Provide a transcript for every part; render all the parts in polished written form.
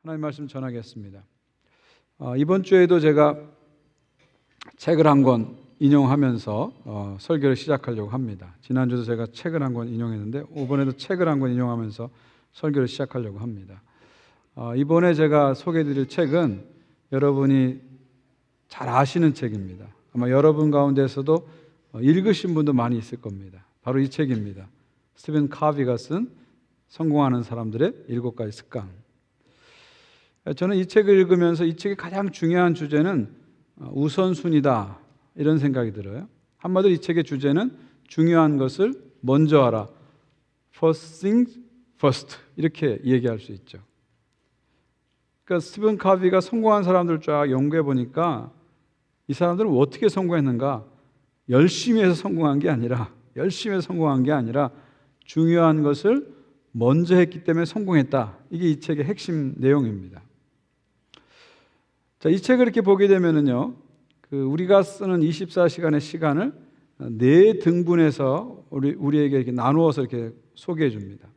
하나님 말씀 전하겠습니다. 이번 주에도 제가 책을 한 권 인용하면서 설교를 시작하려고 합니다. 지난주도 제가 책을 한 권 인용했는데 이번에도 책을 한 권 인용하면서 설교를 시작하려고 합니다. 이번에 제가 소개해드릴 책은 여러분이 잘 아시는 책입니다. 아마 여러분 가운데서도 읽으신 분도 많이 있을 겁니다. 바로 이 책입니다. 스티븐 카비가 쓴 성공하는 사람들의 7가지 습관. 저는 이 책을 읽으면서 이 책의 가장 중요한 주제는 우선순위다 이런 생각이 들어요. 한마디로 이 책의 주제는 중요한 것을 먼저 하라. First things first 이렇게 얘기할 수 있죠. 그러니까 스티븐 카비가 성공한 사람들 쫙 연구해 보니까 이 사람들은 어떻게 성공했는가? 열심히 해서 성공한 게 아니라 중요한 것을 먼저 했기 때문에 성공했다. 이게 이 책의 핵심 내용입니다. 자, 이 책을 이렇게 보게 되면은요, 우리가 쓰는 24시간의 시간을 4등분해서 우리에게 이렇게 나누어서 이렇게 소개해 줍니다.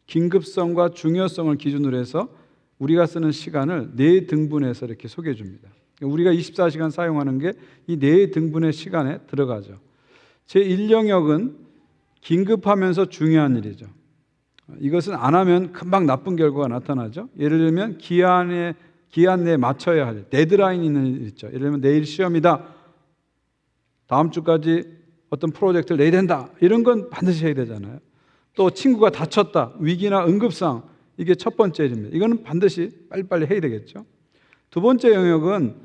긴급성과 중요성을 기준으로 해서 우리가 쓰는 시간을 4등분해서 이렇게 소개해 줍니다. 우리가 24시간 사용하는 게 이 4등분의 시간에 들어가죠. 제1영역은 긴급하면서 중요한 일이죠. 이것은 안 하면 금방 나쁜 결과가 나타나죠. 예를 들면 기한 내에 맞춰야 할 데드라인이 있는 일 있죠. 예를 들면 내일 시험이다. 다음 주까지 어떤 프로젝트를 내야 된다. 이런 건 반드시 해야 되잖아요. 또 친구가 다쳤다. 위기나 응급상. 이게 첫 번째 일입니다. 이거는 반드시 빨리빨리 해야 되겠죠. 두 번째 영역은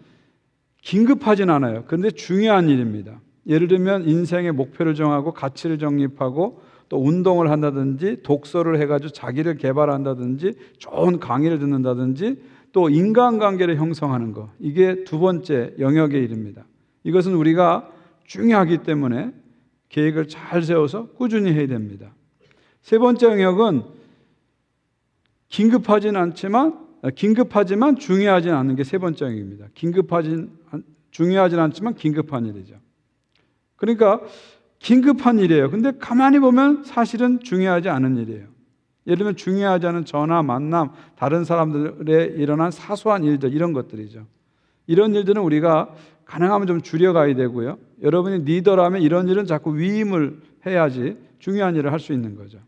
긴급하진 않아요. 그런데 중요한 일입니다. 예를 들면 인생의 목표를 정하고 가치를 정립하고 또 운동을 한다든지 독서를 해가지고 자기를 개발한다든지 좋은 강의를 듣는다든지 또 인간관계를 형성하는 것. 이게 두 번째 영역의 일입니다. 이것은 우리가 중요하기 때문에 계획을 잘 세워서 꾸준히 해야 됩니다. 세 번째 영역은 긴급하지만 중요하진 않은 게 세 번째 영역입니다. 중요하진 않지만 긴급한 일이죠. 그러니까 긴급한 일이에요. 근데 가만히 보면 사실은 중요하지 않은 일이에요. 예를 들면 중요하지 않은 전화, 만남, 다른 사람들에 일어난 사소한 일들, 이런 것들이죠. 이런 일들은 우리가 가능하면 좀 줄여가야 되고요. 여러분이 리더라면 이런 일은 자꾸 위임을 해야지 중요한 일을 할 수 있는 거죠.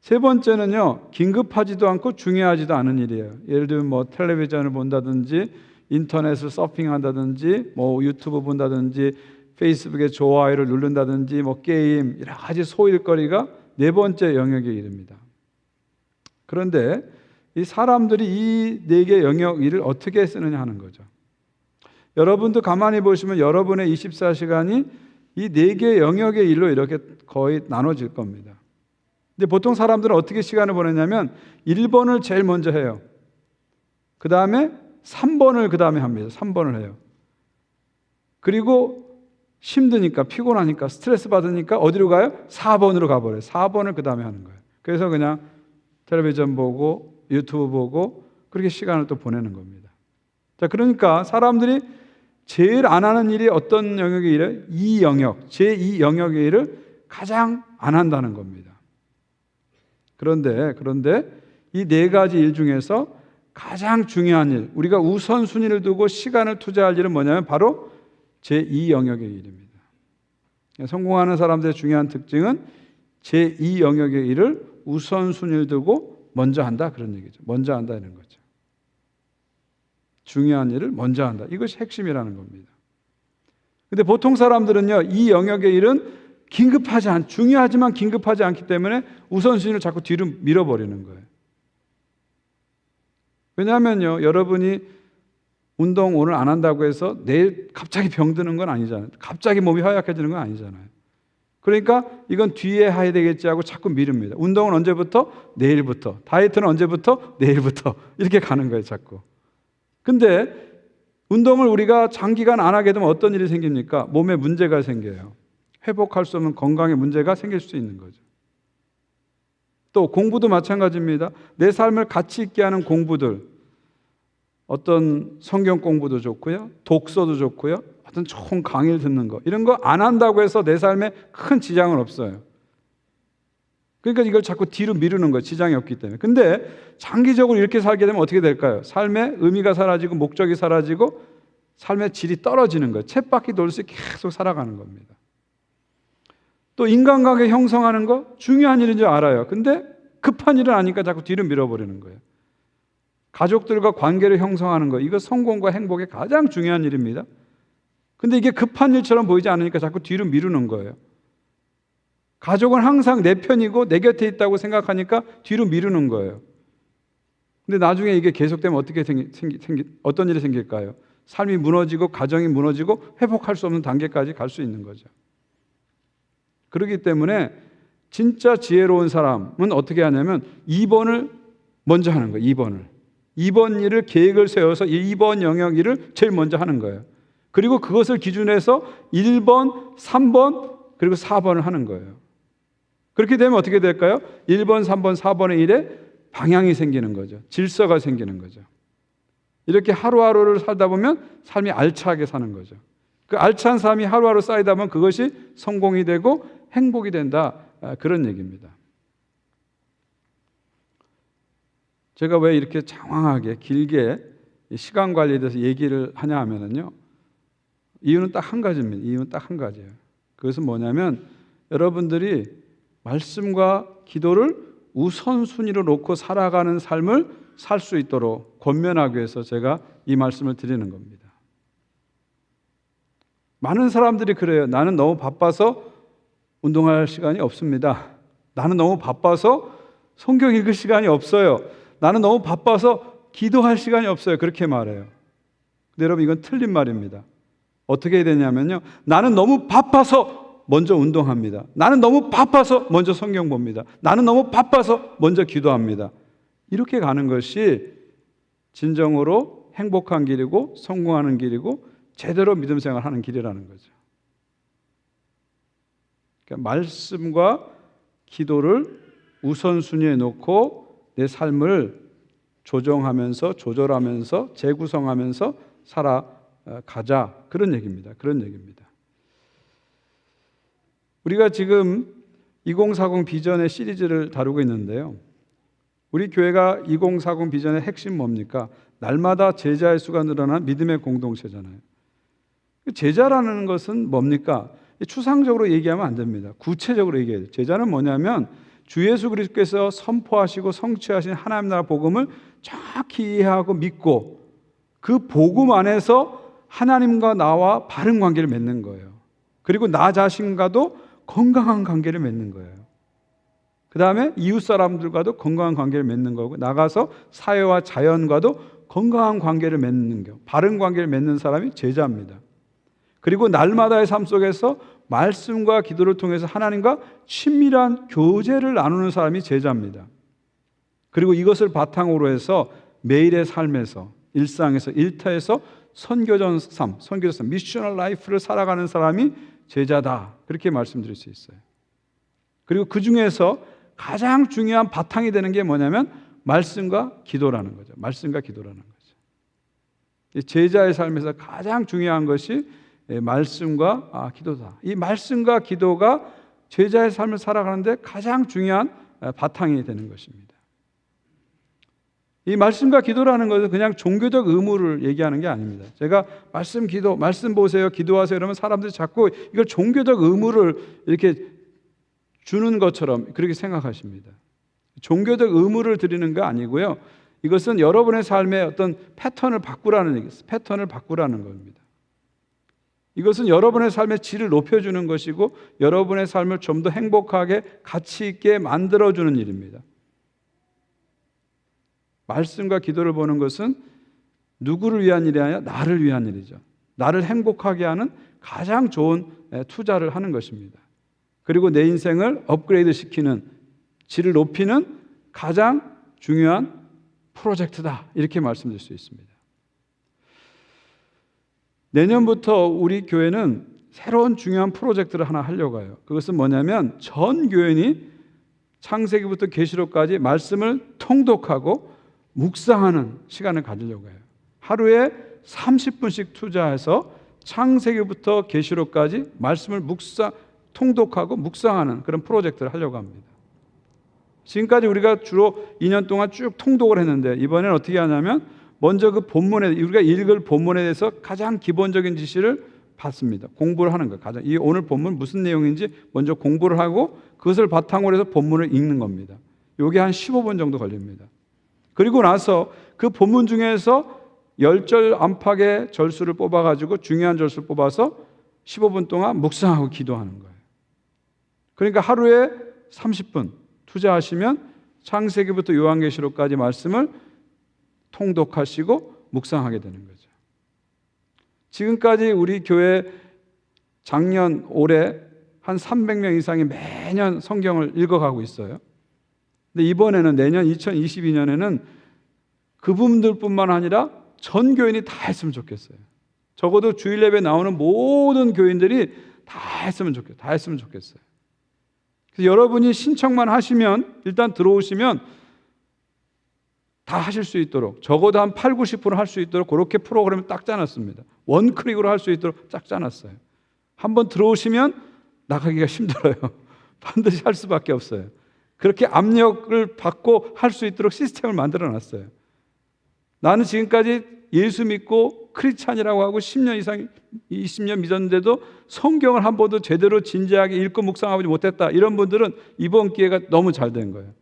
세 번째는요, 긴급하지도 않고 중요하지도 않은 일이에요. 예를 들면 텔레비전을 본다든지 인터넷을 서핑한다든지 유튜브 본다든지 페이스북에 좋아요를 누른다든지 게임, 여러 가지 소일거리가 네 번째 영역의 일입니다. 그런데 이 사람들이 이 4개 영역 일을 어떻게 쓰느냐 하는 거죠. 여러분도 가만히 보시면 여러분의 24시간이 이 4개 영역의 일로 이렇게 거의 나눠질 겁니다. 근데 보통 사람들은 어떻게 시간을 보내냐면 1번을 제일 먼저 해요. 그 다음에 3번을 그 다음에 합니다. 3번을 해요. 그리고 힘드니까, 피곤하니까, 스트레스 받으니까 어디로 가요? 4번으로 가버려요. 4번을 그 다음에 하는 거예요. 그래서 그냥 텔레비전 보고 유튜브 보고 그렇게 시간을 또 보내는 겁니다. 자, 그러니까 사람들이 제일 안 하는 일이 어떤 영역의 일이에요? 이 영역, 제2 영역의 일을 가장 안 한다는 겁니다. 그런데 이 4가지 일 중에서 가장 중요한 일, 우리가 우선순위를 두고 시간을 투자할 일은 뭐냐면 바로 제2 영역의 일입니다. 성공하는 사람들의 중요한 특징은 제2 영역의 일을 우선순위를 두고 먼저 한다, 그런 얘기죠. 먼저 한다 이런 거죠. 중요한 일을 먼저 한다. 이것이 핵심이라는 겁니다. 근데 보통 사람들은요, 이 영역의 일은 중요하지만 긴급하지 않기 때문에 우선순위를 자꾸 뒤로 밀어버리는 거예요. 왜냐하면요, 여러분이 운동 오늘 안 한다고 해서 내일 갑자기 병드는 건 아니잖아요. 갑자기 몸이 허약해지는 건 아니잖아요. 그러니까 이건 뒤에 해야 되겠지 하고 자꾸 미룹니다. 운동은 언제부터? 내일부터. 다이어트는 언제부터? 내일부터. 이렇게 가는 거예요, 자꾸. 근데 운동을 우리가 장기간 안 하게 되면 어떤 일이 생깁니까? 몸에 문제가 생겨요. 회복할 수 없는 건강에 문제가 생길 수 있는 거죠. 또 공부도 마찬가지입니다. 내 삶을 가치 있게 하는 공부들, 어떤 성경 공부도 좋고요, 독서도 좋고요, 어떤 좋은 강의를 듣는 거, 이런 거 안 한다고 해서 내 삶에 큰 지장은 없어요. 그러니까 이걸 자꾸 뒤로 미루는 거예요. 지장이 없기 때문에. 근데 장기적으로 이렇게 살게 되면 어떻게 될까요? 삶의 의미가 사라지고 목적이 사라지고 삶의 질이 떨어지는 거예요. 쳇바퀴 돌듯이 계속 살아가는 겁니다. 또 인간관계 형성하는 거 중요한 일인 줄 알아요. 근데 급한 일은 아니까 자꾸 뒤로 밀어버리는 거예요. 가족들과 관계를 형성하는 거, 이거 성공과 행복의 가장 중요한 일입니다. 근데 이게 급한 일처럼 보이지 않으니까 자꾸 뒤로 미루는 거예요. 가족은 항상 내 편이고 내 곁에 있다고 생각하니까 뒤로 미루는 거예요. 근데 나중에 이게 계속되면 어떻게 어떤 일이 생길까요? 삶이 무너지고 가정이 무너지고 회복할 수 없는 단계까지 갈 수 있는 거죠. 그렇기 때문에 진짜 지혜로운 사람은 어떻게 하냐면 2번을 먼저 하는 거예요. 2번 일을 계획을 세워서 2번 영역 일을 제일 먼저 하는 거예요. 그리고 그것을 기준해서 1번, 3번, 그리고 4번을 하는 거예요. 그렇게 되면 어떻게 될까요? 1번, 3번, 4번의 일에 방향이 생기는 거죠. 질서가 생기는 거죠. 이렇게 하루하루를 살다 보면 삶이 알차게 사는 거죠. 그 알찬 삶이 하루하루 쌓이다 보면 그것이 성공이 되고 행복이 된다. 그런 얘기입니다. 제가 왜 이렇게 장황하게 길게 시간 관리에 대해서 얘기를 하냐 하면요. 이유는 딱 한 가지입니다. 이유는 딱 한 가지예요. 그것은 뭐냐면 여러분들이 말씀과 기도를 우선순위로 놓고 살아가는 삶을 살 수 있도록 권면하기 위해서 제가 이 말씀을 드리는 겁니다. 많은 사람들이 그래요. 나는 너무 바빠서 운동할 시간이 없습니다. 나는 너무 바빠서 성경 읽을 시간이 없어요. 나는 너무 바빠서 기도할 시간이 없어요. 그렇게 말해요. 근데 여러분 이건 틀린 말입니다. 어떻게 해야 되냐면요. 나는 너무 바빠서 먼저 운동합니다. 나는 너무 바빠서 먼저 성경 봅니다. 나는 너무 바빠서 먼저 기도합니다. 이렇게 가는 것이 진정으로 행복한 길이고 성공하는 길이고 제대로 믿음 생활하는 길이라는 거죠. 그러니까 말씀과 기도를 우선순위에 놓고 내 삶을 조정하면서 조절하면서 재구성하면서 살아가자. 그런 얘기입니다. 그런 얘기입니다. 우리가 지금 2040 비전의 시리즈를 다루고 있는데요. 우리 교회가 2040 비전의 핵심 뭡니까? 날마다 제자의 수가 늘어난 믿음의 공동체잖아요. 제자라는 것은 뭡니까? 추상적으로 얘기하면 안 됩니다. 구체적으로 얘기해야 돼요. 제자는 뭐냐면 주 예수 그리스도께서 선포하시고 성취하신 하나님 나라 복음을 정확히 이해하고 믿고 그 복음 안에서 하나님과 나와 바른 관계를 맺는 거예요. 그리고 나 자신과도 건강한 관계를 맺는 거예요. 그 다음에 이웃 사람들과도 건강한 관계를 맺는 거고 나가서 사회와 자연과도 건강한 관계를 맺는 거, 바른 관계를 맺는 사람이 제자입니다. 그리고 날마다의 삶 속에서 말씀과 기도를 통해서 하나님과 친밀한 교제를 나누는 사람이 제자입니다. 그리고 이것을 바탕으로 해서 매일의 삶에서 일상에서 일터에서 선교전 삶, 미셔널 라이프를 살아가는 사람이 제자다. 그렇게 말씀드릴 수 있어요. 그리고 그 중에서 가장 중요한 바탕이 되는 게 뭐냐면 말씀과 기도라는 거죠. 말씀과 기도라는 거죠. 제자의 삶에서 가장 중요한 것이 말씀과 기도다. 이 말씀과 기도가 제자의 삶을 살아가는데 가장 중요한 바탕이 되는 것입니다. 이 말씀과 기도라는 것은 그냥 종교적 의무를 얘기하는 게 아닙니다. 제가 말씀, 기도, 말씀 보세요, 기도하세요 이러면 사람들이 자꾸 이걸 종교적 의무를 이렇게 주는 것처럼 그렇게 생각하십니다. 종교적 의무를 드리는 거 아니고요. 이것은 여러분의 삶의 어떤 패턴을 바꾸라는 얘기예요. 패턴을 바꾸라는 겁니다. 이것은 여러분의 삶의 질을 높여주는 것이고 여러분의 삶을 좀 더 행복하게 가치 있게 만들어주는 일입니다. 말씀과 기도를 보는 것은 누구를 위한 일이 아니라 나를 위한 일이죠. 나를 행복하게 하는 가장 좋은 투자를 하는 것입니다. 그리고 내 인생을 업그레이드 시키는, 질을 높이는 가장 중요한 프로젝트다. 이렇게 말씀드릴 수 있습니다. 내년부터 우리 교회는 새로운 중요한 프로젝트를 하나 하려고 해요. 그것은 뭐냐면 전 교인이 창세기부터 계시록까지 말씀을 통독하고 묵상하는 시간을 가지려고 해요. 하루에 30분씩 투자해서 창세기부터 계시록까지 말씀을 통독하고 묵상하는 그런 프로젝트를 하려고 합니다. 지금까지 우리가 주로 2년 동안 쭉 통독을 했는데 이번에는 어떻게 하냐면 먼저 그 본문에 우리가 읽을 본문에 대해서 가장 기본적인 지시를 받습니다. 공부를 하는 거예요. 이 오늘 본문 무슨 내용인지 먼저 공부를 하고 그것을 바탕으로 해서 본문을 읽는 겁니다. 이게 한 15분 정도 걸립니다. 그리고 나서 그 본문 중에서 10절 안팎의 절수를 뽑아가지고 중요한 절수를 뽑아서 15분 동안 묵상하고 기도하는 거예요. 그러니까 하루에 30분 투자하시면 창세기부터 요한계시록까지 말씀을 통독하시고 묵상하게 되는 거죠. 지금까지 우리 교회 작년, 올해 한 300명 이상이 매년 성경을 읽어가고 있어요. 근데 이번에는 내년 2022년에는 그분들뿐만 아니라 전 교인이 다 했으면 좋겠어요. 적어도 주일 예배 나오는 모든 교인들이 다 했으면 좋겠어요. 그래서 여러분이 신청만 하시면 일단 들어오시면 다 하실 수 있도록 적어도 한 8, 90% 할 수 있도록 그렇게 프로그램을 딱 짜놨습니다. 원클릭으로 할 수 있도록 딱 짜놨어요. 한번 들어오시면 나가기가 힘들어요. 반드시 할 수밖에 없어요. 그렇게 압력을 받고 할 수 있도록 시스템을 만들어놨어요. 나는 지금까지 예수 믿고 크리스찬이라고 하고 10년 이상 20년 믿었는데도 성경을 한 번도 제대로 진지하게 읽고 묵상하지 못했다. 이런 분들은 이번 기회가 너무 잘 된 거예요.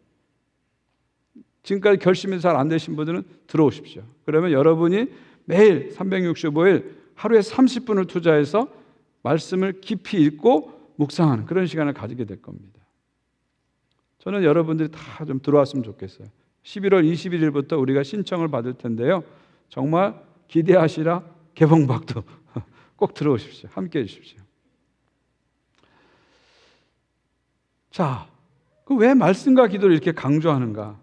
지금까지 결심이 잘 안 되신 분들은 들어오십시오. 그러면 여러분이 매일 365일 하루에 30분을 투자해서 말씀을 깊이 읽고 묵상하는 그런 시간을 가지게 될 겁니다. 저는 여러분들이 다 좀 들어왔으면 좋겠어요. 11월 21일부터 우리가 신청을 받을 텐데요. 정말 기대하시라 개봉박도 꼭 들어오십시오. 함께해 주십시오. 자, 왜 말씀과 기도를 이렇게 강조하는가?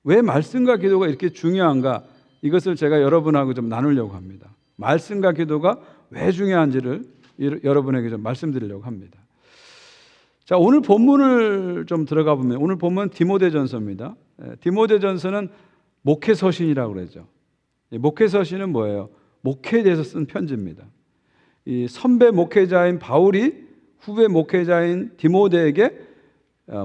왜 말씀과 기도가 이렇게 중요한가? 이것을 제가 여러분하고 좀 나누려고 합니다. 말씀과 기도가 왜 중요한지를 여러분에게 좀 말씀드리려고 합니다. 자, 오늘 본문을 좀 들어가 보면 오늘 본문 디모데전서입니다. 디모데전서는 목회서신이라고 그러죠. 목회서신은 뭐예요? 목회에 대해서 쓴 편지입니다. 이 선배 목회자인 바울이 후배 목회자인 디모데에게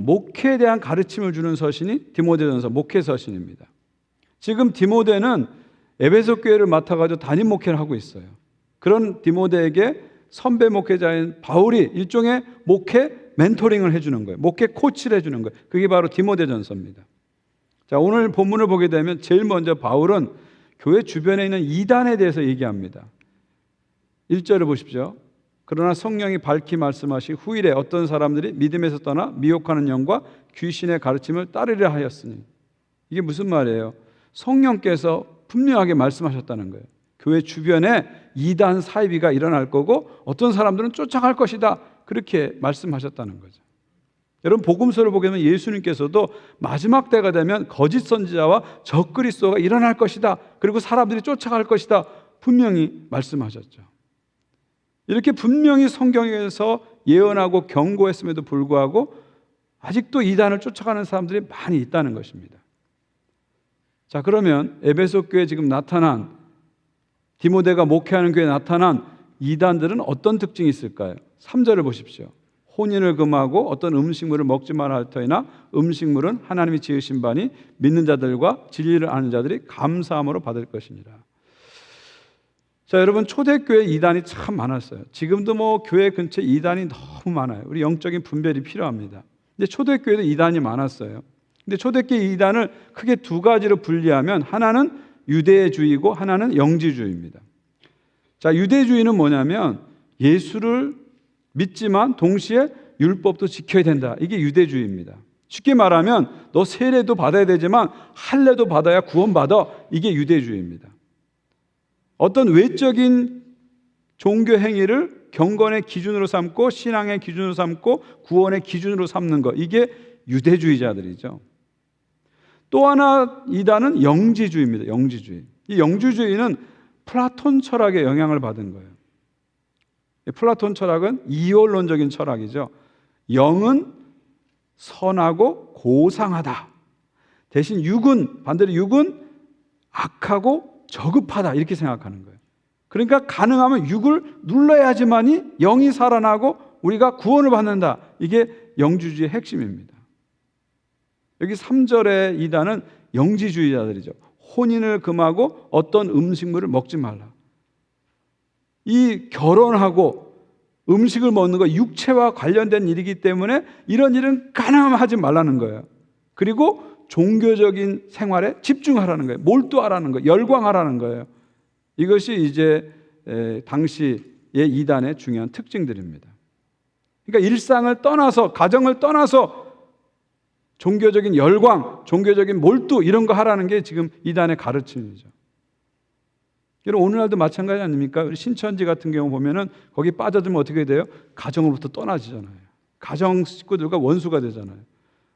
목회에 대한 가르침을 주는 서신이 디모데전서 목회서신입니다. 지금 디모데는 에베소 교회를 맡아가지고 담임 목회를 하고 있어요. 그런 디모데에게 선배 목회자인 바울이 일종의 목회 멘토링을 해주는 거예요. 목회 코치를 해주는 거예요. 그게 바로 디모데전서입니다. 자, 오늘 본문을 보게 되면 제일 먼저 바울은 교회 주변에 있는 이단에 대해서 얘기합니다. 1절을 보십시오. 그러나 성령이 밝히 말씀하시 후일에 어떤 사람들이 믿음에서 떠나 미혹하는 영과 귀신의 가르침을 따르려 하였으니, 이게 무슨 말이에요? 성령께서 분명하게 말씀하셨다는 거예요. 교회 주변에 이단 사이비가 일어날 거고 어떤 사람들은 쫓아갈 것이다, 그렇게 말씀하셨다는 거죠. 여러분, 복음서를 보게 되면 예수님께서도 마지막 때가 되면 거짓 선지자와 적그리스도가 일어날 것이다, 그리고 사람들이 쫓아갈 것이다, 분명히 말씀하셨죠. 이렇게 분명히 성경에서 예언하고 경고했음에도 불구하고 아직도 이단을 쫓아가는 사람들이 많이 있다는 것입니다. 자, 그러면 에베소 교회에 지금 나타난, 디모데가 목회하는 교회에 나타난 이단들은 어떤 특징이 있을까요? 3절을 보십시오. 혼인을 금하고 어떤 음식물을 먹지 말아 할 터이나 음식물은 하나님이 지으신 바니 믿는 자들과 진리를 아는 자들이 감사함으로 받을 것이니라. 자, 여러분, 초대교회 이단이 참 많았어요. 지금도 교회 근처에 이단이 너무 많아요. 우리 영적인 분별이 필요합니다. 근데 초대교회도 이단이 많았어요. 근데 초대교회 이단을 크게 두 가지로 분리하면 하나는 유대주의고 하나는 영지주의입니다. 자, 유대주의는 뭐냐면 예수를 믿지만 동시에 율법도 지켜야 된다. 이게 유대주의입니다. 쉽게 말하면 너 세례도 받아야 되지만 할례도 받아야 구원받아. 이게 유대주의입니다. 어떤 외적인 종교 행위를 경건의 기준으로 삼고 신앙의 기준으로 삼고 구원의 기준으로 삼는 것, 이게 유대주의자들이죠. 또 하나 이단은 영지주의입니다. 영지주의. 이 영지주의는 플라톤 철학의 영향을 받은 거예요. 플라톤 철학은 이원론적인 철학이죠. 영은 선하고 고상하다. 대신 반대로 육은 악하고 저급하다, 이렇게 생각하는 거예요. 그러니까 가능하면 육을 눌러야지만이 영이 살아나고 우리가 구원을 받는다. 이게 영주주의의 핵심입니다. 여기 3절의 이단은 영지주의자들이죠. 혼인을 금하고 어떤 음식물을 먹지 말라. 이 결혼하고 음식을 먹는 거 육체와 관련된 일이기 때문에 이런 일은 가능하면 하지 말라는 거예요. 그리고 종교적인 생활에 집중하라는 거예요. 몰두하라는 거예요. 열광하라는 거예요. 이것이 이제 당시의 이단의 중요한 특징들입니다. 그러니까 일상을 떠나서, 가정을 떠나서 종교적인 열광, 종교적인 몰두 이런 거 하라는 게 지금 이단의 가르침이죠. 여러분 오늘날도 마찬가지 아닙니까? 우리 신천지 같은 경우 보면은 거기 빠져들면 어떻게 돼요? 가정으로부터 떠나지잖아요. 가정 식구들과 원수가 되잖아요.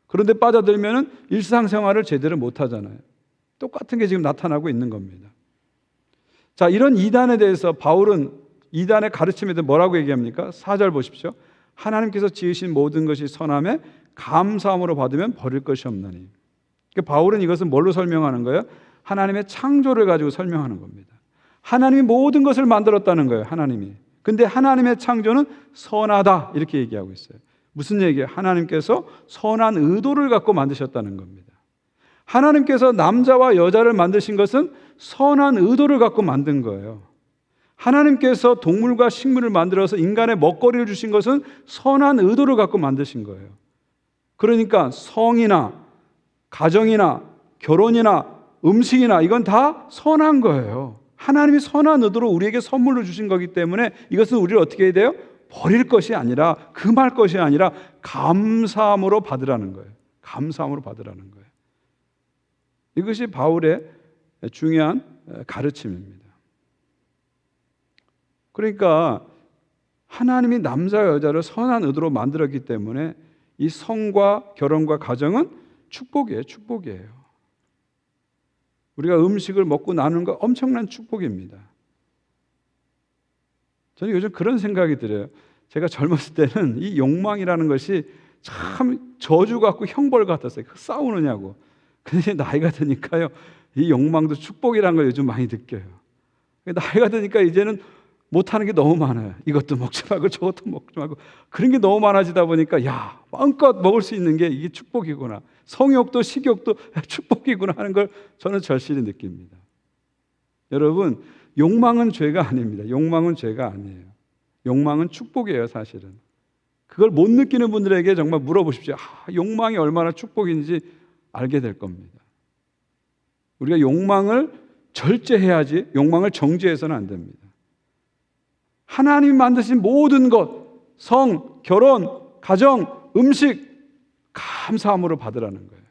그런데 빠져들면은 일상생활을 제대로 못 하잖아요. 똑같은 게 지금 나타나고 있는 겁니다. 자, 이런 이단에 대해서 바울은 이단의 가르침에 대해 뭐라고 얘기합니까? 4절 보십시오. 하나님께서 지으신 모든 것이 선함에 감사함으로 받으면 버릴 것이 없나니. 그러니까 바울은 이것을 뭘로 설명하는 거예요? 하나님의 창조를 가지고 설명하는 겁니다. 하나님이 모든 것을 만들었다는 거예요. 하나님이. 근데 하나님의 창조는 선하다 이렇게 얘기하고 있어요. 무슨 얘기예요? 하나님께서 선한 의도를 갖고 만드셨다는 겁니다. 하나님께서 남자와 여자를 만드신 것은 선한 의도를 갖고 만든 거예요. 하나님께서 동물과 식물을 만들어서 인간의 먹거리를 주신 것은 선한 의도를 갖고 만드신 거예요. 그러니까 성이나 가정이나 결혼이나 음식이나 이건 다 선한 거예요. 하나님이 선한 의도로 우리에게 선물로 주신 거기 때문에 이것은 우리를 어떻게 해야 돼요? 버릴 것이 아니라, 금할 것이 아니라 감사함으로 받으라는 거예요. 감사함으로 받으라는 거예요. 이것이 바울의 중요한 가르침입니다. 그러니까 하나님이 남자와 여자를 선한 의도로 만들었기 때문에 이 성과 결혼과 가정은 축복이에요. 축복이에요. 우리가 음식을 먹고 나누는 거 엄청난 축복입니다. 저는 요즘 그런 생각이 들어요. 제가 젊었을 때는 이 욕망이라는 것이 참 저주 같고 형벌 같았어요. 싸우느냐고. 근데 나이가 드니까요, 이 욕망도 축복이라는 걸 요즘 많이 느껴요. 나이가 드니까 이제는 못하는 게 너무 많아요. 이것도 먹지 말고 저것도 먹지 말고 그런 게 너무 많아지다 보니까 야, 마음껏 먹을 수 있는 게 이게 축복이구나. 성욕도 식욕도 축복이구나 하는 걸 저는 절실히 느낍니다. 여러분, 욕망은 죄가 아닙니다. 욕망은 죄가 아니에요. 욕망은 축복이에요, 사실은. 그걸 못 느끼는 분들에게 정말 물어보십시오. 욕망이 얼마나 축복인지 알게 될 겁니다. 우리가 욕망을 절제해야지 욕망을 정죄해서는 안 됩니다. 하나님이 만드신 모든 것, 성, 결혼, 가정, 음식 감사함으로 받으라는 거예요.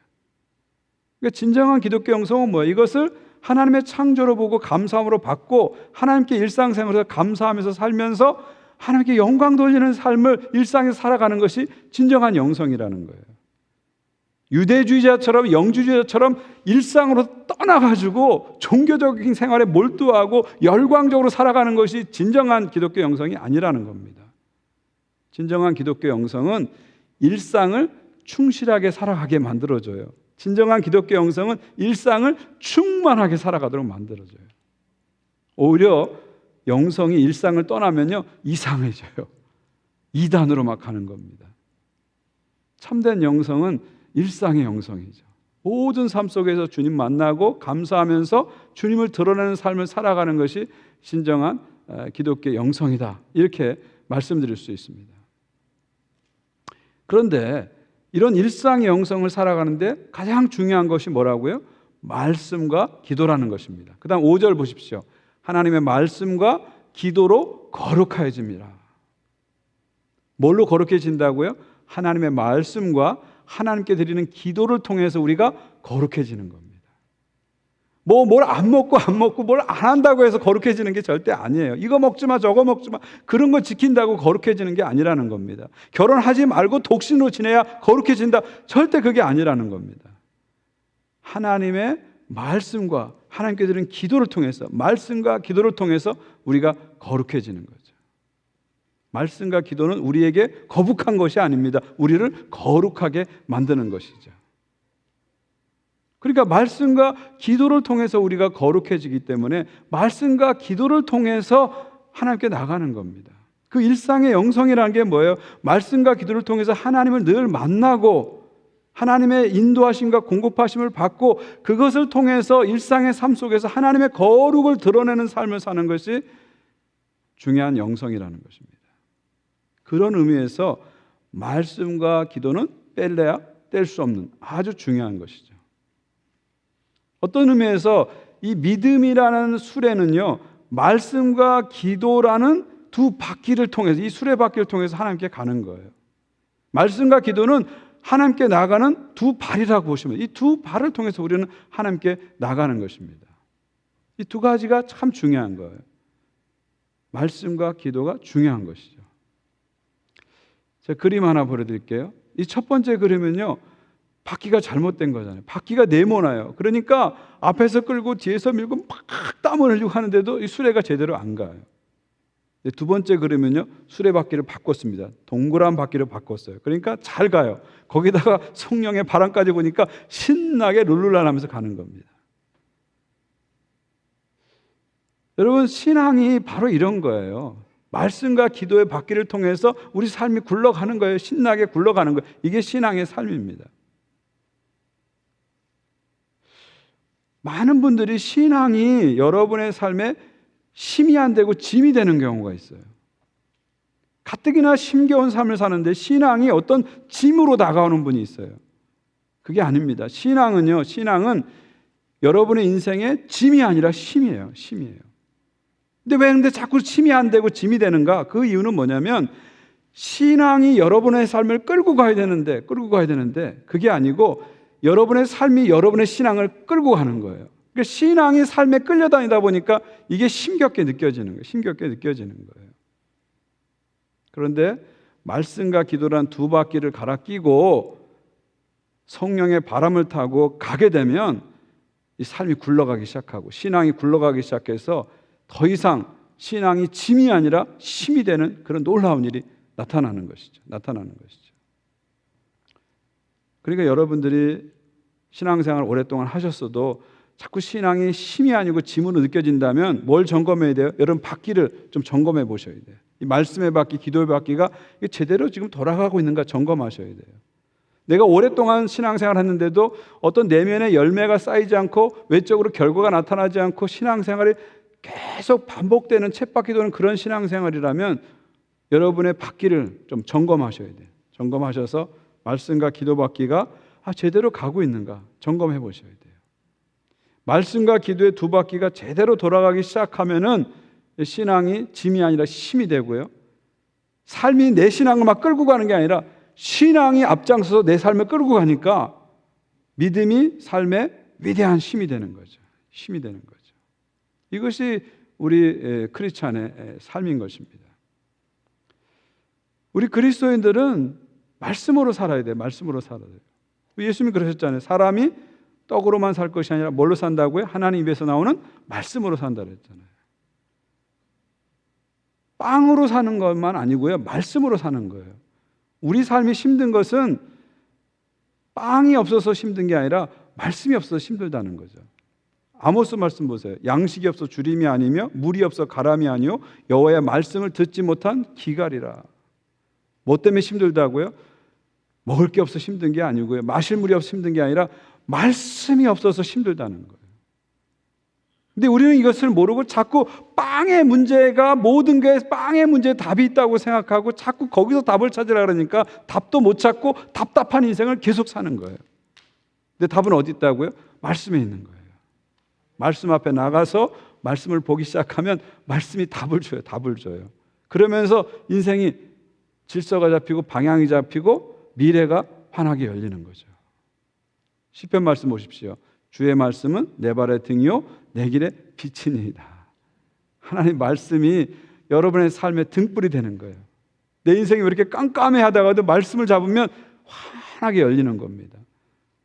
그러니까 진정한 기독교 영성은 뭐예요? 이것을 하나님의 창조로 보고 감사함으로 받고 하나님께 일상생활에서 감사하면서 살면서 하나님께 영광 돌리는 삶을 일상에서 살아가는 것이 진정한 영성이라는 거예요. 유대주의자처럼 영주주의자처럼 일상으로 떠나가지고 종교적인 생활에 몰두하고 열광적으로 살아가는 것이 진정한 기독교 영성이 아니라는 겁니다. 진정한 기독교 영성은 일상을 충실하게 살아가게 만들어줘요. 진정한 기독교 영성은 일상을 충만하게 살아가도록 만들어줘요. 오히려 영성이 일상을 떠나면요, 이상해져요. 이단으로 막 가는 겁니다. 참된 영성은 일상의 영성이죠. 모든 삶 속에서 주님 만나고 감사하면서 주님을 드러내는 삶을 살아가는 것이 진정한 기독교 영성이다. 이렇게 말씀드릴 수 있습니다. 그런데 이런 일상의 영성을 살아가는데 가장 중요한 것이 뭐라고요? 말씀과 기도라는 것입니다. 그 다음 5절 보십시오. 하나님의 말씀과 기도로 거룩해집니다. 뭘로 거룩해진다고요? 하나님의 말씀과 하나님께 드리는 기도를 통해서 우리가 거룩해지는 겁니다. 뭘 안 먹고 뭘 안 한다고 해서 거룩해지는 게 절대 아니에요. 이거 먹지 마, 저거 먹지 마. 그런 거 지킨다고 거룩해지는 게 아니라는 겁니다. 결혼하지 말고 독신으로 지내야 거룩해진다. 절대 그게 아니라는 겁니다. 하나님의 말씀과 하나님께 드리는 기도를 통해서, 말씀과 기도를 통해서 우리가 거룩해지는 거죠. 말씀과 기도는 우리에게 거북한 것이 아닙니다. 우리를 거룩하게 만드는 것이죠. 그러니까 말씀과 기도를 통해서 우리가 거룩해지기 때문에 말씀과 기도를 통해서 하나님께 나가는 겁니다. 그 일상의 영성이라는 게 뭐예요? 말씀과 기도를 통해서 하나님을 늘 만나고 하나님의 인도하심과 공급하심을 받고 그것을 통해서 일상의 삶 속에서 하나님의 거룩을 드러내는 삶을 사는 것이 중요한 영성이라는 것입니다. 그런 의미에서 말씀과 기도는 뺄래야 뗄 수 없는 아주 중요한 것이죠. 어떤 의미에서 이 믿음이라는 수레는요, 말씀과 기도라는 두 바퀴를 통해서, 이 수레바퀴를 통해서 하나님께 가는 거예요. 말씀과 기도는 하나님께 나가는 두 발이라고 보시면, 이 두 발을 통해서 우리는 하나님께 나가는 것입니다. 이 두 가지가 참 중요한 거예요. 말씀과 기도가 중요한 것이죠. 제가 그림 하나 보여드릴게요. 이 첫 번째 그림은요, 바퀴가 잘못된 거잖아요. 바퀴가 네모나요. 그러니까 앞에서 끌고 뒤에서 밀고 막 땀을 흘리고 하는데도 이 수레가 제대로 안 가요. 두 번째 그림은요, 수레바퀴를 바꿨습니다. 동그란 바퀴를 바꿨어요. 그러니까 잘 가요. 거기다가 성령의 바람까지 보니까 신나게 룰루랄 하면서 가는 겁니다. 여러분, 신앙이 바로 이런 거예요. 말씀과 기도의 바퀴를 통해서 우리 삶이 굴러가는 거예요. 신나게 굴러가는 거예요. 이게 신앙의 삶입니다. 많은 분들이 신앙이 여러분의 삶에 힘이 안 되고 짐이 되는 경우가 있어요. 가뜩이나 힘겨운 삶을 사는데 신앙이 어떤 짐으로 다가오는 분이 있어요. 그게 아닙니다. 신앙은 여러분의 인생의 짐이 아니라 힘이에요. 근데 자꾸 힘이 안 되고 짐이 되는가? 그 이유는 뭐냐면 신앙이 여러분의 삶을 끌고 가야 되는데 그게 아니고 여러분의 삶이 여러분의 신앙을 끌고 가는 거예요. 그러니까 신앙이 삶에 끌려다니다 보니까 이게 힘겹게 느껴지는 거예요. 그런데 말씀과 기도란 두 바퀴를 갈아 끼고 성령의 바람을 타고 가게 되면 이 삶이 굴러가기 시작하고 신앙이 굴러가기 시작해서 더 이상 신앙이 짐이 아니라 힘이 되는 그런 놀라운 일이 나타나는 것이죠. 그러니까 여러분들이 신앙생활 오랫동안 하셨어도 자꾸 신앙이 힘이 아니고 짐으로 느껴진다면 뭘 점검해야 돼요? 여러분 바퀴를 좀 점검해 보셔야 돼요. 이 말씀의 바퀴, 기도의 바퀴가 제대로 지금 돌아가고 있는가 점검하셔야 돼요. 내가 오랫동안 신앙생활 했는데도 어떤 내면의 열매가 쌓이지 않고 외적으로 결과가 나타나지 않고 신앙생활이 계속 반복되는 쳇바퀴 도는 그런 신앙생활이라면 여러분의 바퀴를 좀 점검하셔야 돼요. 점검하셔서 말씀과 기도 바퀴가 제대로 가고 있는가 점검해 보셔야 돼요. 말씀과 기도의 두 바퀴가 제대로 돌아가기 시작하면은 신앙이 짐이 아니라 힘이 되고요. 삶이 내 신앙을 막 끌고 가는 게 아니라 신앙이 앞장서서 내 삶을 끌고 가니까 믿음이 삶의 위대한 힘이 되는 거죠. 이것이 우리 크리스찬의 삶인 것입니다. 우리 그리스도인들은 말씀으로 살아야 돼요. 예수님이 그러셨잖아요. 사람이 떡으로만 살 것이 아니라 뭘로 산다고요? 하나님 입에서 나오는 말씀으로 산다고 했잖아요. 빵으로 사는 것만 아니고요. 말씀으로 사는 거예요. 우리 삶이 힘든 것은 빵이 없어서 힘든 게 아니라 말씀이 없어서 힘들다는 거죠. 아모스 말씀 보세요. 양식이 없어 주림이 아니며 물이 없어 가람이 아니요 여호와의 말씀을 듣지 못한 기갈이라. 뭐 때문에 힘들다고요? 먹을 게 없어 힘든 게 아니고요. 마실 물이 없어 힘든 게 아니라 말씀이 없어서 힘들다는 거예요. 근데 우리는 이것을 모르고 자꾸 빵의 문제가 모든 게 빵의 문제에 답이 있다고 생각하고 자꾸 거기서 답을 찾으라 그러니까 답도 못 찾고 답답한 인생을 계속 사는 거예요. 근데 답은 어디 있다고요? 말씀에 있는 거예요. 말씀 앞에 나가서 말씀을 보기 시작하면 말씀이 답을 줘요. 그러면서 인생이 질서가 잡히고 방향이 잡히고 미래가 환하게 열리는 거죠. 시편 말씀 보십시오. 주의 말씀은 내 발의 등이요 내 길의 빛이니이다. 하나님 말씀이 여러분의 삶의 등불이 되는 거예요. 내 인생이 왜 이렇게 깜깜해하다가도 말씀을 잡으면 환하게 열리는 겁니다.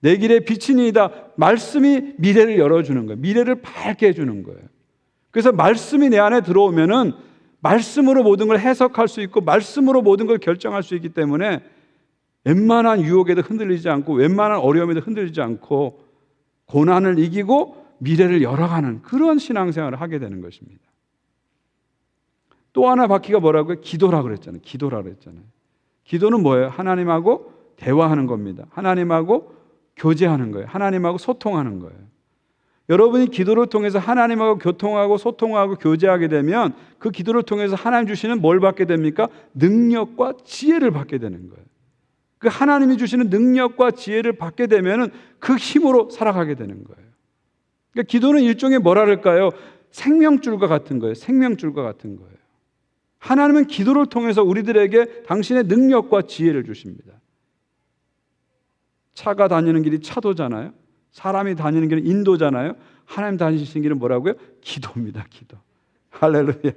내 길의 빛이니이다. 말씀이 미래를 열어주는 거예요. 미래를 밝게 해주는 거예요. 그래서 말씀이 내 안에 들어오면은 말씀으로 모든 걸 해석할 수 있고 말씀으로 모든 걸 결정할 수 있기 때문에 웬만한 유혹에도 흔들리지 않고 웬만한 어려움에도 흔들리지 않고 고난을 이기고 미래를 열어가는 그런 신앙생활을 하게 되는 것입니다. 또 하나 바퀴가 뭐라고요? 기도라고 그랬잖아요. 기도는 뭐예요? 하나님하고 대화하는 겁니다. 하나님하고 교제하는 거예요. 하나님하고 소통하는 거예요. 여러분이 기도를 통해서 하나님하고 교통하고 소통하고 교제하게 되면 그 기도를 통해서 하나님 주시는 뭘 받게 됩니까? 능력과 지혜를 받게 되는 거예요. 그 하나님이 주시는 능력과 지혜를 받게 되면 그 힘으로 살아가게 되는 거예요. 그러니까 기도는 일종의 뭐랄까요? 생명줄과 같은 거예요. 생명줄과 같은 거예요. 하나님은 기도를 통해서 우리들에게 당신의 능력과 지혜를 주십니다. 차가 다니는 길이 차도잖아요. 사람이 다니는 길은 인도잖아요. 하나님 다니시는 길은 뭐라고요? 기도입니다. 기도. 할렐루야.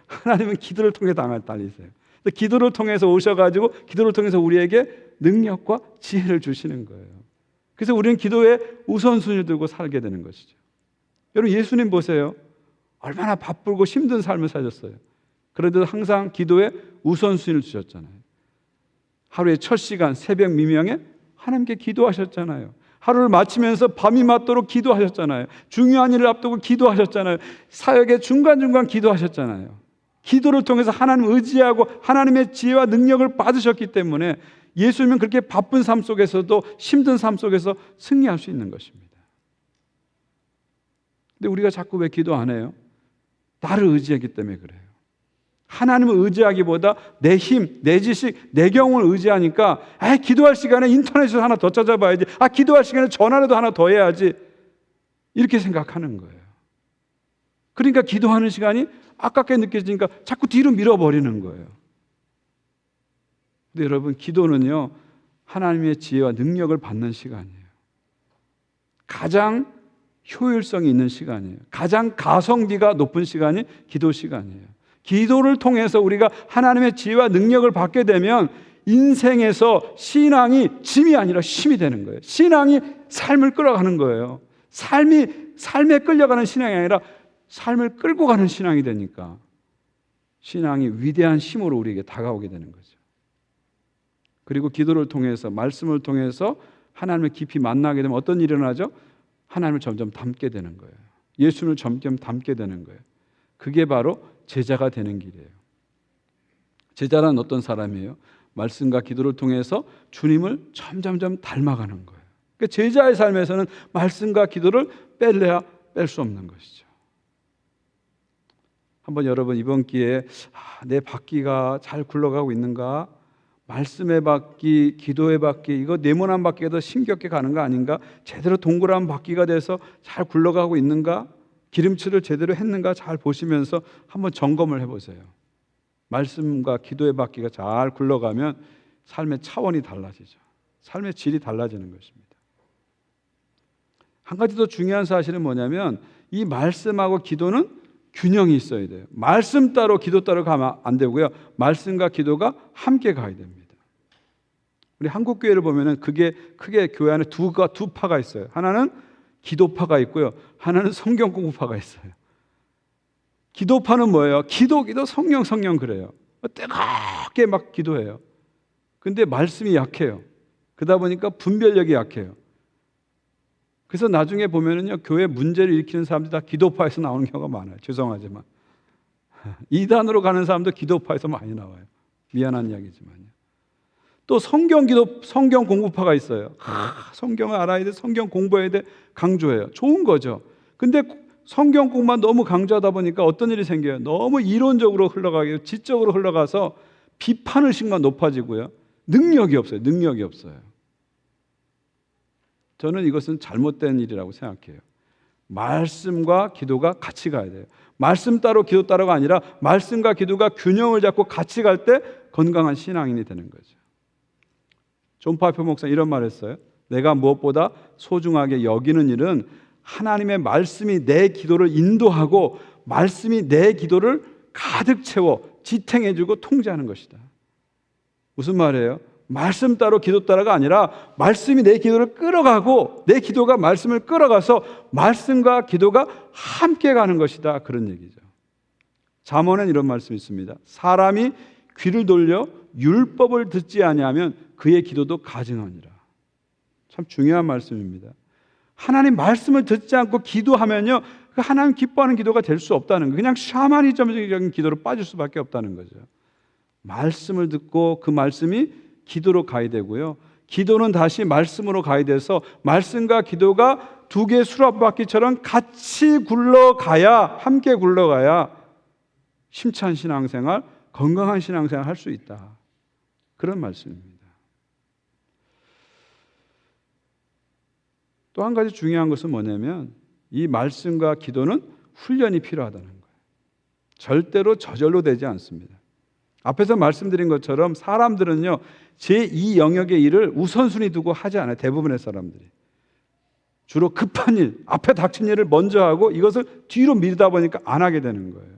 하나님은 기도를 통해 다니세요. 기도를 통해서 오셔가지고 기도를 통해서 우리에게 능력과 지혜를 주시는 거예요. 그래서 우리는 기도에 우선순위를 두고 살게 되는 것이죠. 여러분, 예수님 보세요. 얼마나 바쁘고 힘든 삶을 사셨어요. 그래도 항상 기도에 우선순위를 주셨잖아요. 하루에 첫 시간 새벽 미명에 하나님께 기도하셨잖아요. 하루를 마치면서 밤이 맞도록 기도하셨잖아요. 중요한 일을 앞두고 기도하셨잖아요. 사역의 중간중간 기도하셨잖아요. 기도를 통해서 하나님 의지하고 하나님의 지혜와 능력을 받으셨기 때문에 예수님은 그렇게 바쁜 삶 속에서도 힘든 삶 속에서 승리할 수 있는 것입니다. 근데 우리가 자꾸 왜 기도 안 해요? 나를 의지하기 때문에 그래요. 하나님을 의지하기보다 내 힘, 내 지식, 내 경험을 의지하니까 기도할 시간에 인터넷에서 하나 더 찾아봐야지. 기도할 시간에 전화라도 하나 더 해야지. 이렇게 생각하는 거예요. 그러니까 기도하는 시간이 아깝게 느껴지니까 자꾸 뒤로 밀어버리는 거예요. 근데 여러분, 기도는요, 하나님의 지혜와 능력을 받는 시간이에요. 가장 효율성이 있는 시간이에요. 가장 가성비가 높은 시간이 기도 시간이에요. 기도를 통해서 우리가 하나님의 지혜와 능력을 받게 되면 인생에서 신앙이 짐이 아니라 힘이 되는 거예요. 신앙이 삶을 끌어가는 거예요. 삶에 끌려가는 신앙이 아니라 삶을 끌고 가는 신앙이 되니까 신앙이 위대한 힘으로 우리에게 다가오게 되는 거죠. 그리고 기도를 통해서, 말씀을 통해서 하나님을 깊이 만나게 되면 어떤 일이 일어나죠? 하나님을 점점 닮게 되는 거예요. 예수님을 점점 닮게 되는 거예요. 그게 바로 제자가 되는 길이에요. 제자란 어떤 사람이에요? 말씀과 기도를 통해서 주님을 점점점 닮아가는 거예요. 그러니까 제자의 삶에서는 말씀과 기도를 뺄래야 뺄 수 없는 것이죠. 한번 여러분, 이번 기회에 내 바퀴가 잘 굴러가고 있는가? 말씀의 바퀴, 기도의 바퀴, 이거 네모난 바퀴가 더 힘겹게 가는 거 아닌가? 제대로 동그란 바퀴가 돼서 잘 굴러가고 있는가? 기름칠을 제대로 했는가? 잘 보시면서 한번 점검을 해보세요. 말씀과 기도의 바퀴가 잘 굴러가면 삶의 차원이 달라지죠. 삶의 질이 달라지는 것입니다. 한 가지 더 중요한 사실은 뭐냐면 이 말씀하고 기도는 균형이 있어야 돼요. 말씀 따로 기도 따로 가면 안 되고요. 말씀과 기도가 함께 가야 됩니다. 우리 한국 교회를 보면은 그게 크게 교회 안에 두 파가 있어요. 하나는 기도파가 있고요. 하나는 성경 공부파가 있어요. 기도파는 뭐예요? 기도 성령 그래요. 뜨겁게 막 기도해요. 근데 말씀이 약해요. 그러다 보니까 분별력이 약해요. 그래서 나중에 보면은요, 교회 문제를 일으키는 사람들이 다 기도파에서 나오는 경우가 많아요. 죄송하지만. 이단으로 가는 사람도 기도파에서 많이 나와요. 미안한 이야기지만요. 또 성경 공부파가 있어요. 성경을 알아야 돼, 성경 공부해야 돼, 강조해요. 좋은 거죠. 근데 성경 공부만 너무 강조하다 보니까 어떤 일이 생겨요? 너무 이론적으로 흘러가고 지적으로 흘러가서 비판의식만 높아지고요. 능력이 없어요. 저는 이것은 잘못된 일이라고 생각해요. 말씀과 기도가 같이 가야 돼요. 말씀 따로 기도 따로가 아니라 말씀과 기도가 균형을 잡고 같이 갈 때 건강한 신앙인이 되는 거죠. 존 파이퍼 목사 이런 말을 했어요. 내가 무엇보다 소중하게 여기는 일은 하나님의 말씀이 내 기도를 인도하고 말씀이 내 기도를 가득 채워 지탱해주고 통제하는 것이다. 무슨 말이에요? 말씀 따로 기도 따로가 아니라 말씀이 내 기도를 끌어가고 내 기도가 말씀을 끌어가서 말씀과 기도가 함께 가는 것이다. 그런 얘기죠. 잠언에는 이런 말씀이 있습니다. 사람이 귀를 돌려 율법을 듣지 아니하면 그의 기도도 가증하니라. 참 중요한 말씀입니다. 하나님 말씀을 듣지 않고 기도하면요, 그 하나님 기뻐하는 기도가 될 수 없다는 거예요. 그냥 샤머니즘적인 기도로 빠질 수밖에 없다는 거죠. 말씀을 듣고 그 말씀이 기도로 가야 되고요. 기도는 다시 말씀으로 가야 돼서 말씀과 기도가 두 개의 수라바퀴처럼 같이 굴러가야, 함께 굴러가야 힘찬 신앙생활, 건강한 신앙생활 할 수 있다. 그런 말씀입니다. 또 한 가지 중요한 것은 뭐냐면 이 말씀과 기도는 훈련이 필요하다는 거예요. 절대로 저절로 되지 않습니다. 앞에서 말씀드린 것처럼 사람들은요, 제2 영역의 일을 우선순위 두고 하지 않아요. 대부분의 사람들이. 주로 급한 일, 앞에 닥친 일을 먼저 하고 이것을 뒤로 미루다 보니까 안 하게 되는 거예요.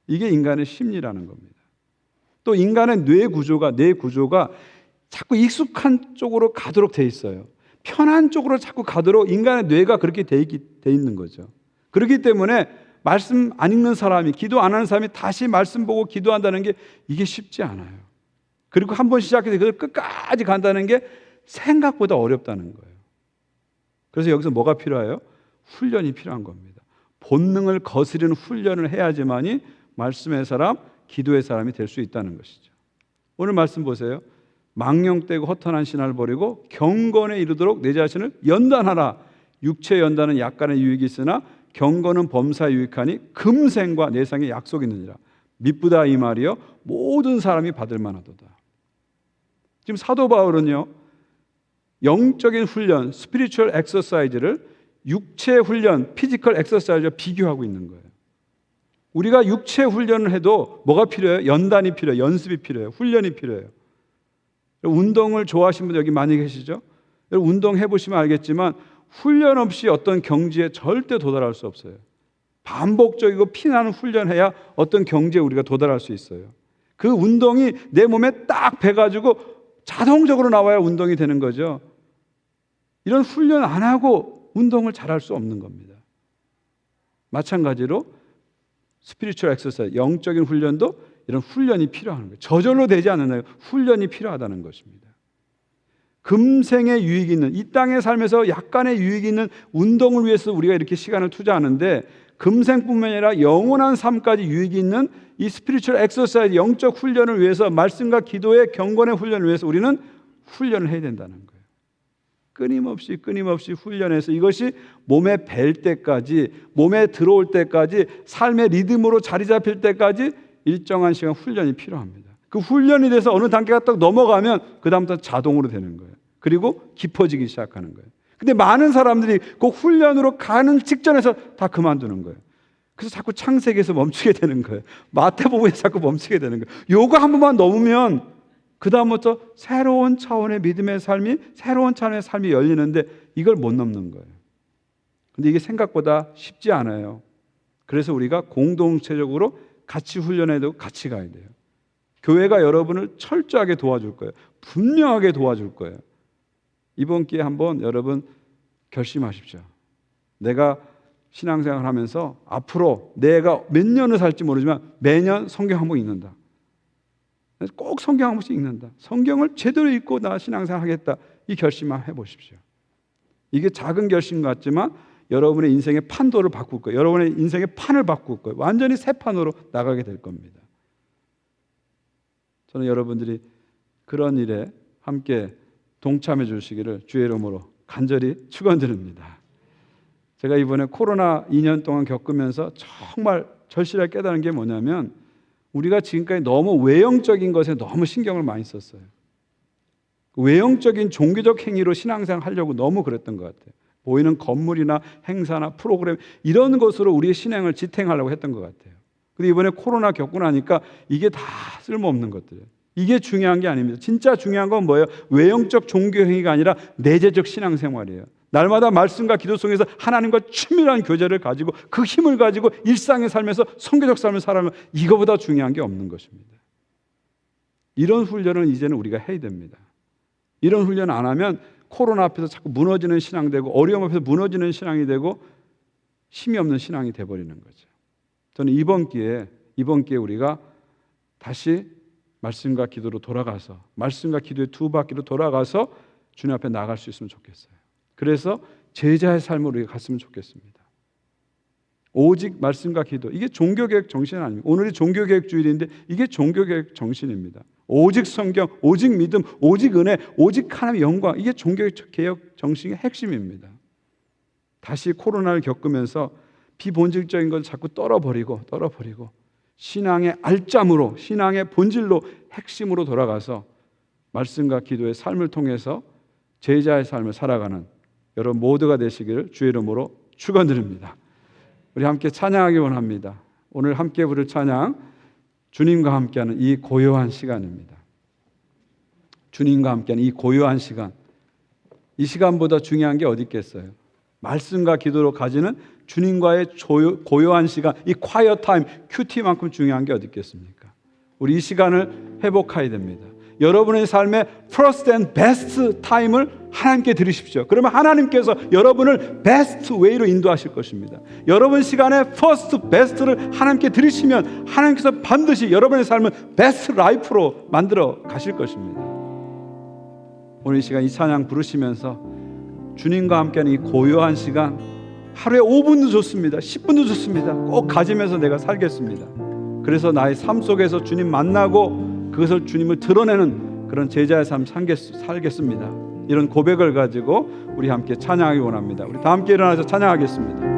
이게 인간의 심리라는 겁니다. 또 인간의 뇌 구조가 자꾸 익숙한 쪽으로 가도록 돼 있어요. 편한 쪽으로 자꾸 가도록 인간의 뇌가 그렇게 돼 있는 거죠. 그렇기 때문에 말씀 안 읽는 사람이, 기도 안 하는 사람이 다시 말씀 보고 기도한다는 게 이게 쉽지 않아요. 그리고 한번 시작해서 그걸 끝까지 간다는 게 생각보다 어렵다는 거예요. 그래서 여기서 뭐가 필요해요? 훈련이 필요한 겁니다. 본능을 거스르는 훈련을 해야지만이 말씀의 사람, 기도의 사람이 될 수 있다는 것이죠. 오늘 말씀 보세요. 망령되고 허탄한 신화를 버리고 경건에 이르도록 내 자신을 연단하라. 육체 연단은 약간의 유익이 있으나 경건은 범사에 유익하니 금생과 내상의 약속이 있느니라. 미쁘다 이 말이요 모든 사람이 받을 만하도다. 지금 사도 바울은요, 영적인 훈련, 스피리추얼 엑서사이즈를 육체 훈련, 피지컬 엑서사이즈와 비교하고 있는 거예요. 우리가 육체 훈련을 해도 뭐가 필요해요? 연단이 필요해요. 연습이 필요해요. 훈련이 필요해요. 운동을 좋아하시는 분들 여기 많이 계시죠? 운동해 보시면 알겠지만 훈련 없이 어떤 경지에 절대 도달할 수 없어요. 반복적이고 피나는 훈련해야 어떤 경지에 우리가 도달할 수 있어요. 그 운동이 내 몸에 딱 배가지고 자동적으로 나와야 운동이 되는 거죠. 이런 훈련 안 하고 운동을 잘할 수 없는 겁니다. 마찬가지로 스피리추얼 엑서사이즈, 영적인 훈련도 이런 훈련이 필요한 거예요. 저절로 되지 않는 훈련이 필요하다는 것입니다. 금생의 유익이 있는, 이 땅의 삶에서 약간의 유익이 있는 운동을 위해서 우리가 이렇게 시간을 투자하는데 금생뿐만 아니라 영원한 삶까지 유익이 있는 이 스피리추얼 엑서사이즈, 영적 훈련을 위해서 말씀과 기도의 경건의 훈련을 위해서 우리는 훈련을 해야 된다는 거예요. 끊임없이 훈련해서 이것이 몸에 뵐 때까지, 몸에 들어올 때까지, 삶의 리듬으로 자리 잡힐 때까지 일정한 시간 훈련이 필요합니다. 그 훈련이 돼서 어느 단계가 딱 넘어가면 그 다음부터 자동으로 되는 거예요. 그리고 깊어지기 시작하는 거예요. 근데 많은 사람들이 그 훈련으로 가는 직전에서 다 그만두는 거예요. 그래서 자꾸 창세기에서 멈추게 되는 거예요. 마태복음에서 자꾸 멈추게 되는 거예요. 요거 한 번만 넘으면 그 다음부터 새로운 차원의 믿음의 삶이, 새로운 차원의 삶이 열리는데 이걸 못 넘는 거예요. 근데 이게 생각보다 쉽지 않아요. 그래서 우리가 공동체적으로 같이 훈련해도 같이 가야 돼요. 교회가 여러분을 철저하게 도와줄 거예요. 분명하게 도와줄 거예요. 이번 기회에 한번 여러분 결심하십시오. 내가 신앙생활을 하면서 앞으로 내가 몇 년을 살지 모르지만 매년 성경 한 번 읽는다. 꼭 성경 한 번씩 읽는다. 성경을 제대로 읽고 나 신앙생활 하겠다. 이 결심만 해보십시오. 이게 작은 결심 같지만 여러분의 인생의 판도를 바꿀 거예요. 여러분의 인생의 판을 바꿀 거예요. 완전히 새 판으로 나가게 될 겁니다. 저는 여러분들이 그런 일에 함께 동참해 주시기를 주의 이름으로 간절히 축원드립니다. 제가 이번에 코로나 2년 동안 겪으면서 정말 절실하게 깨달은 게 뭐냐면 우리가 지금까지 너무 외형적인 것에 너무 신경을 많이 썼어요. 외형적인 종교적 행위로 신앙생활 하려고 너무 그랬던 것 같아요. 보이는 건물이나 행사나 프로그램 이런 것으로 우리의 신앙을 지탱하려고 했던 것 같아요. 근데 이번에 코로나 겪고 나니까 이게 다 쓸모없는 것들이에요. 이게 중요한 게 아닙니다. 진짜 중요한 건 뭐예요? 외형적 종교 행위가 아니라 내재적 신앙생활이에요. 날마다 말씀과 기도 속에서 하나님과 친밀한 교제를 가지고 그 힘을 가지고 일상의 삶에서 성교적 삶을 살아가면 이거보다 중요한 게 없는 것입니다. 이런 훈련을 이제는 우리가 해야 됩니다. 이런 훈련 안 하면 코로나 앞에서 자꾸 무너지는 신앙이 되고 어려움 앞에서 무너지는 신앙이 되고 힘이 없는 신앙이 돼버리는 거죠. 저는 이번 기회에 우리가 다시 말씀과 기도로 돌아가서 말씀과 기도의 두 바퀴로 돌아가서 주님 앞에 나갈 수 있으면 좋겠어요. 그래서 제자의 삶으로 우리가 갔으면 좋겠습니다. 오직 말씀과 기도. 이게 종교개혁 정신 아닙니까? 오늘이 종교개혁 주일인데 이게 종교개혁 정신입니다. 오직 성경, 오직 믿음, 오직 은혜, 오직 하나님의 영광. 이게 종교개혁 정신의 핵심입니다. 다시 코로나를 겪으면서 비본질적인 걸 자꾸 떨어버리고 신앙의 알짬으로, 신앙의 본질로, 핵심으로 돌아가서 말씀과 기도의 삶을 통해서 제자의 삶을 살아가는 여러분 모두가 되시기를 주의 이름으로 축원드립니다. 우리 함께 찬양하기 원합니다. 오늘 함께 부를 찬양, 주님과 함께하는 이 고요한 시간입니다. 주님과 함께하는 이 고요한 시간, 이 시간보다 중요한 게 어디 있겠어요? 말씀과 기도로 가지는 주님과의 고요한 시간, 이 quiet time, 큐티만큼 중요한 게 어디 있겠습니까? 우리 이 시간을 회복해야 됩니다. 여러분의 삶의 first and best time을 하나님께 드리십시오. 그러면 하나님께서 여러분을 best way로 인도하실 것입니다. 여러분 시간의 first best를 하나님께 드리시면 하나님께서 반드시 여러분의 삶을 best life로 만들어 가실 것입니다. 오늘 이 시간 이 찬양 부르시면서 주님과 함께하는 이 고요한 시간, 하루에 5분도 좋습니다. 10분도 좋습니다. 꼭 가지면서 내가 살겠습니다. 그래서 나의 삶 속에서 주님 만나고 그것을 주님을 드러내는 그런 제자의 삶 살겠습니다. 이런 고백을 가지고 우리 함께 찬양하기 원합니다. 우리 다 함께 일어나서 찬양하겠습니다.